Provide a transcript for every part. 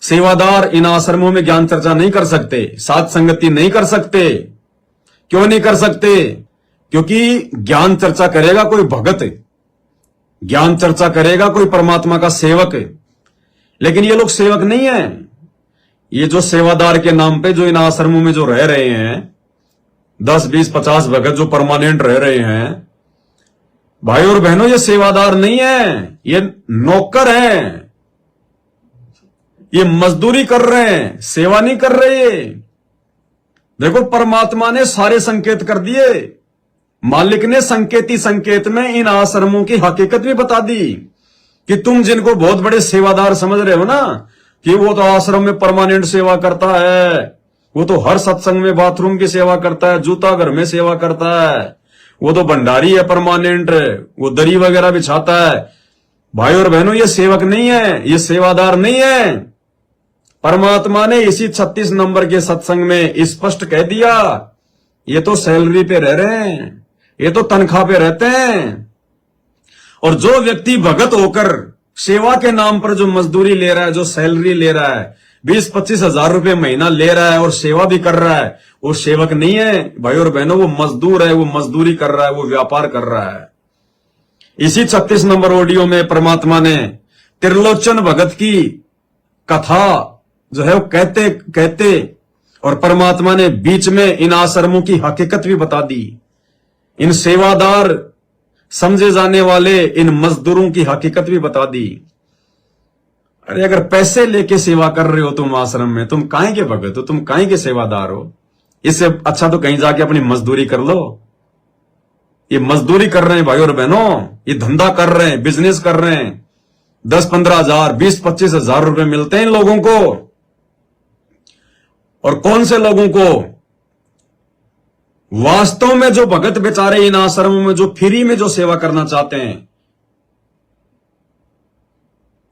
सेवादार इन आश्रमों में ज्ञान चर्चा नहीं कर सकते, साथ संगति नहीं कर सकते। क्यों नहीं कर सकते? क्योंकि ज्ञान चर्चा करेगा कोई भगत, ज्ञान चर्चा करेगा कोई परमात्मा का सेवक। लेकिन ये लोग सेवक नहीं है। ये जो सेवादार के नाम पे जो इन आश्रमों में जो रह रहे हैं, 10, 20, 50 भगत जो परमानेंट रह रहे हैं, भाई और बहनों, ये सेवादार नहीं है, ये नौकर हैं। ये मजदूरी कर रहे हैं, सेवा नहीं कर रहे। देखो, परमात्मा ने सारे संकेत कर दिए। मालिक ने संकेती संकेत में इन आश्रमों की हकीकत भी बता दी कि तुम जिनको बहुत बड़े सेवादार समझ रहे हो ना, कि वो तो आश्रम में परमानेंट सेवा करता है, वो तो हर सत्संग में बाथरूम की सेवा करता है, जूता घर में सेवा करता है, वो तो भंडारी है परमानेंट, वो दरी वगैरह बिछाता है। भाई और बहनों, ये सेवक नहीं है, ये सेवादार नहीं है। परमात्मा ने इसी 36 नंबर के सत्संग में स्पष्ट कह दिया, ये तो सैलरी पे रह रहे हैं, ये तो तनख्वाह पे रहते हैं। और जो व्यक्ति भगत होकर सेवा के नाम पर जो मजदूरी ले रहा है, जो सैलरी ले रहा है, 20-25 हजार रुपए महीना ले रहा है और सेवा भी कर रहा है, वो सेवक नहीं है भाई और बहनों, वो मजदूर है, वो मजदूरी कर रहा है, वो व्यापार कर रहा है। इसी 36 नंबर ऑडियो में परमात्मा ने त्रिलोचन भगत की कथा जो है वो कहते कहते और परमात्मा ने बीच में इन आश्रमों की हकीकत भी बता दी। इन सेवादार समझे जाने वाले इन मजदूरों की हकीकत भी बता दी। अरे अगर पैसे लेके सेवा कर रहे हो तुम आश्रम में, तुम काहे के भगत हो, तुम काहे के सेवादार हो? इससे अच्छा तो कहीं जाके अपनी मजदूरी कर लो। ये मजदूरी कर रहे हैं भाई और बहनों, ये धंधा कर रहे हैं, बिजनेस कर रहे हैं। 10-15 हजार, 20-25 हजार रुपए मिलते हैं इन लोगों को। और कौन से लोगों को? वास्तव में जो भगत बेचारे इन आश्रमों में जो फ्री में जो सेवा करना चाहते हैं,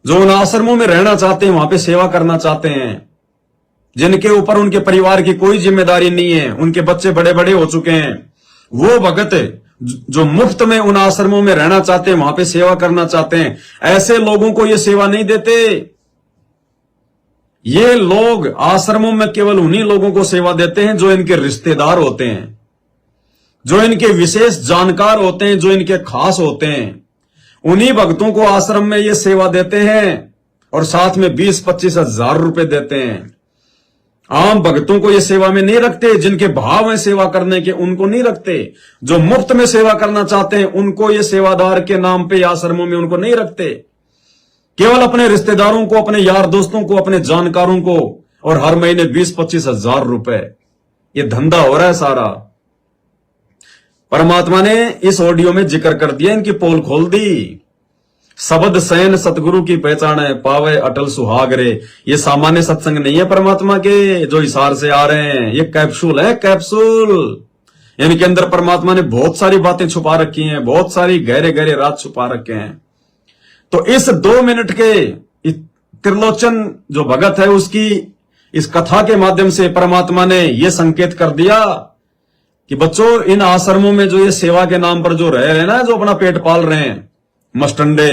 जो उन आश्रमों में रहना चाहते हैं, वहां पे सेवा करना चाहते हैं, जिनके ऊपर उनके परिवार की कोई जिम्मेदारी नहीं है, उनके बच्चे बड़े बड़े हो चुके हैं, वो भगत जो मुफ्त में उन आश्रमों में रहना चाहते हैं, वहां पे सेवा करना चाहते हैं, ऐसे लोगों को ये सेवा नहीं देते। ये लोग आश्रमों में केवल उन्हीं लोगों को सेवा देते हैं जो इनके रिश्तेदार होते हैं, जो इनके विशेष जानकार होते हैं, जो इनके खास होते हैं। उन्हीं भक्तों को आश्रम में ये सेवा देते हैं और साथ में 20-25 हजार रुपए देते हैं। आम भक्तों को ये सेवा में नहीं रखते, जिनके भाव हैं सेवा करने के उनको नहीं रखते। जो मुफ्त में सेवा करना चाहते हैं उनको ये सेवादार के नाम पे आश्रमों में उनको नहीं रखते। केवल अपने रिश्तेदारों को, अपने यार दोस्तों को, अपने जानकारों को, और हर महीने 20-25 हजार रुपए, ये धंधा हो रहा है सारा। परमात्मा ने इस ऑडियो में जिक्र कर दिया, इनकी पोल खोल दी। शब्द सैन सतगुरु की पहचान है, पावे अटल सुहाग रे। ये सामान्य सत्संग नहीं है परमात्मा के जो इशार से आ रहे हैं, ये कैप्सूल है, कैप्सूल। इनके अंदर परमात्मा ने बहुत सारी बातें छुपा रखी हैं, बहुत सारी गहरे गहरे राज छुपा रखे हैं। तो इस 2 मिनट के त्रिलोचन जो भगत है उसकी इस कथा के माध्यम से परमात्मा ने यह संकेत कर दिया कि बच्चों, इन आश्रमों में जो ये सेवा के नाम पर जो रह रहे हैं ना, जो अपना पेट पाल रहे हैं मस्टंडे,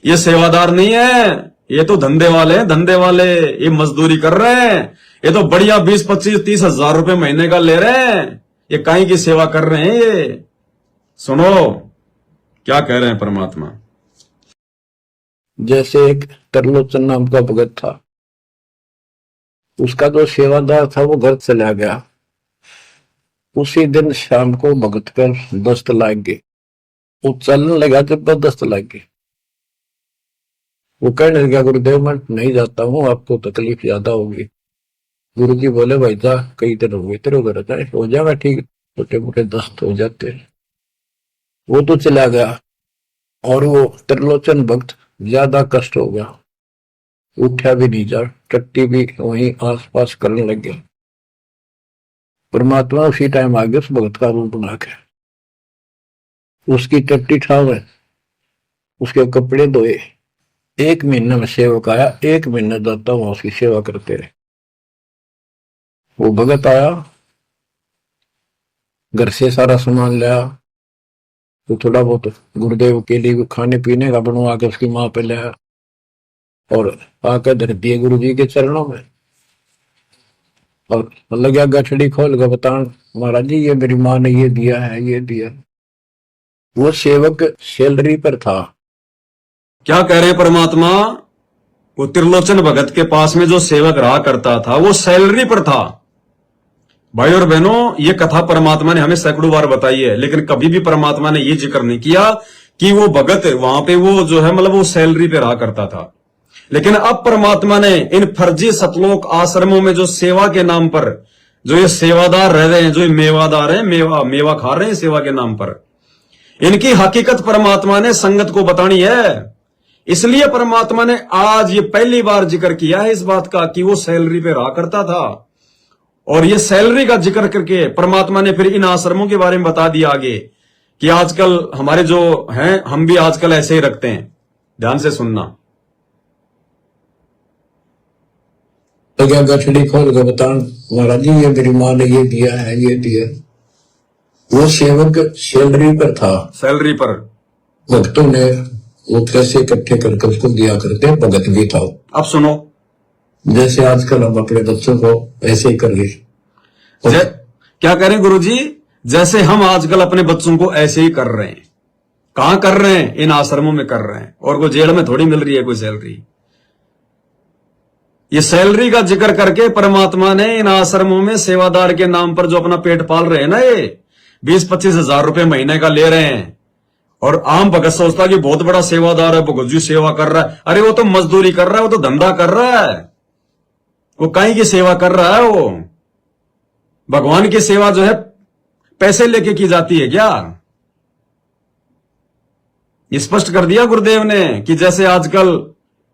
ये सेवादार नहीं है, ये तो धंधे वाले हैं, धंधे वाले। ये मजदूरी कर रहे हैं, ये तो बढ़िया 20-25-30 हजार रुपए महीने का ले रहे हैं। ये काहे की सेवा कर रहे हैं? ये सुनो क्या कह रहे हैं परमात्मा। जैसे एक त्रिलोचन नाम का भगत था, उसका जो सेवादार था वो घर चला गया। उसी दिन शाम को भगत पर दस्त लग गई, वो चलने लगा, जबरदस्त लग गई। वो कहने लगा, गुरुदेव मैं नहीं जाता हूँ, आपको तकलीफ ज्यादा होगी। गुरु जी बोले, भाई जा, कई दिन हो गए तेरे घर जाए, हो जाएगा ठीक, छोटे मोटे दस्त हो जाते। वो तो चला गया और वो त्रिलोचन भक्त ज्यादा कष्ट हो गया, उठा भी नहीं जा, टट्टी भी वहीं आस पास करने लग गया। परमात्मा उसी टाइम आ गया उस भगत का रूप बना के, उसकी टट्टी ठावे, उसके कपड़े धोए। 1 महीने में सेवक आया, 1 महीने जाता वहां उसकी सेवा करते रहे। वो भगत आया, घर से सारा सामान लाया, तो थोड़ा बहुत गुरुदेव के लिए खाने पीने का बनवा के उसकी माँ पे लाया। और आकर धर दिए गुरु जी के चरणों में और लगा गठड़ी खोल कर बतान, महाराज जी ये मेरी माँ ने ये दिया है, ये दिया। वो सेवक सैलरी पर था। क्या कह रहे हैं परमात्मा? वो त्रिलोचन भगत के पास में जो सेवक रहा करता था वो सैलरी पर था। भाई और बहनों, ये कथा परमात्मा ने हमें सैकड़ों बार बताई है, लेकिन कभी भी परमात्मा ने ये जिक्र नहीं किया कि वो भगत वहां पे वो जो है मतलब वो सैलरी पे रहा करता था। लेकिन अब परमात्मा ने इन फर्जी सतलोक आश्रमों में जो सेवा के नाम पर जो ये सेवादार रह रहे हैं, जो ये मेवादार हैं, मेवा खा रहे हैं सेवा के नाम पर, इनकी हकीकत परमात्मा ने संगत को बतानी है। इसलिए परमात्मा ने आज ये पहली बार जिक्र किया है इस बात का कि वो सैलरी पे रहा करता था। और ये सैलरी का जिक्र करके परमात्मा ने फिर इन आश्रमों के बारे में बता दिया आगे कि आजकल हमारे जो हैं, हम भी आजकल ऐसे ही रखते हैं। ध्यान से सुनना। तो क्या गठड़ी खोल कर बतान, महाराज जी ये मेरी माँ ने ये दिया है, ये दिया। वो सेवक सैलरी पर था। सैलरी पर भक्तों ने वो पैसे इकट्ठे करके उसको दिया करते, भगत भी था। अब सुनो, जैसे आजकल हम अपने बच्चों को ऐसे ही कर रहे। क्या करें गुरुजी? जैसे हम आजकल अपने बच्चों को ऐसे ही कर रहे हैं। कहां कर रहे हैं? इन आश्रमों में कर रहे हैं। और कोई जेल में थोड़ी मिल रही है कोई सैलरी। ये सैलरी का जिक्र करके परमात्मा ने इन आश्रमों में सेवादार के नाम पर जो अपना पेट पाल रहे हैं ना, ये 20-25 हजार रुपए महीने का ले रहे हैं। और आम भगत सोचता कि बहुत बड़ा सेवादार है, भगत जी सेवा कर रहा है। अरे वो तो मजदूरी कर रहा है, वो तो धंधा कर रहा है। वो कहीं की सेवा कर रहा है? वो भगवान की सेवा जो है पैसे लेके की जाती है क्या? स्पष्ट कर दिया गुरुदेव ने कि जैसे आजकल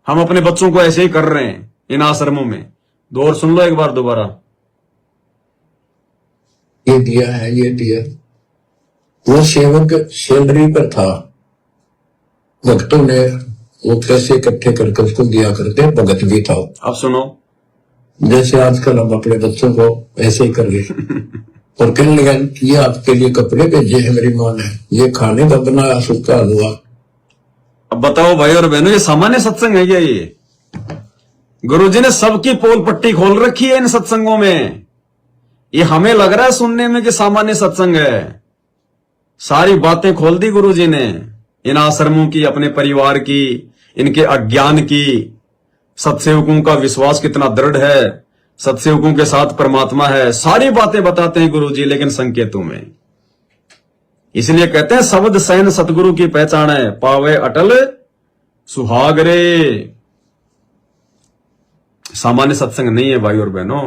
हम अपने बच्चों को ऐसे ही कर रहे हैं इन आश्रमों में। दो और सुन लो एक बार दोबारा। ये दिया है, ये दिया। वो सेवक सैलरी पर था। भक्तों ने वो पैसे इकट्ठे करके उसको दिया करते, भगत भी था। अब सुनो, जैसे आजकल हम अपने बच्चों को ऐसे ही कर रहे। और कहने लगा ये आपके लिए कपड़े भेजे हैं मेरी माँ ने, ये खाने का बनाया सूखा हलवा। अब बताओ भाई और बहनों, ये सामान्य सत्संग है क्या? ये गुरुजी ने सबकी पोल पट्टी खोल रखी है इन सत्संगों में। ये हमें लग रहा है सुनने में कि सामान्य सत्संग है। सारी बातें खोल दी गुरुजी ने इन आश्रमों की, अपने परिवार की, इनके अज्ञान की। सत्सेवकों का विश्वास कितना दृढ़ है, सत्सेवकों के साथ परमात्मा है, सारी बातें बताते हैं गुरुजी, लेकिन संकेतों में। इसलिए कहते हैं शब्द सैन सतगुरु की पहचान है, पावे अटल सुहागरे। सामान्य सत्संग नहीं है भाई और बहनों।